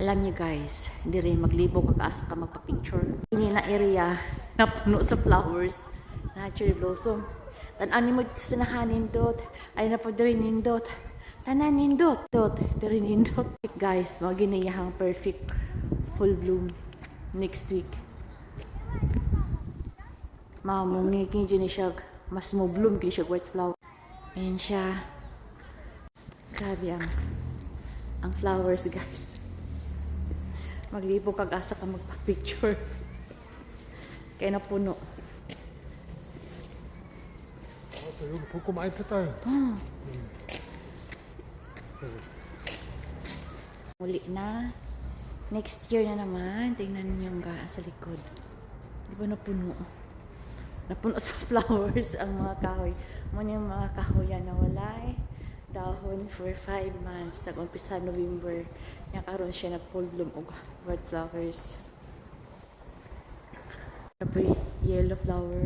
Alam niyo guys, hindi rin maglibo kakaasa ka magpa-picture. Ini na area na puno sa flowers na cherry blossom. Tanan mo sa nahanindot, ay na pag rin nindot. Tanan nindot, diri nindot. Guys, maginiyahang perfect full bloom next week. Mamong ni kini siya mas mo bloom kini siya white flower. Ayan siya. Grabe ang flowers guys. Maglibo kag-asa ka magpa-picture. Kaya napuno. 여기 벚꽃 많이 폈다. Muli na. Next year na naman. Tingnan niyo yung sa likod. Di ba napuno? Napuno sa flowers ang mga kahoy. Muna yung mga kahoyan na walay dahon for 5 months. Nag-umpisa November. Nakaroon siya na full bloom og white flowers. Yellow flower.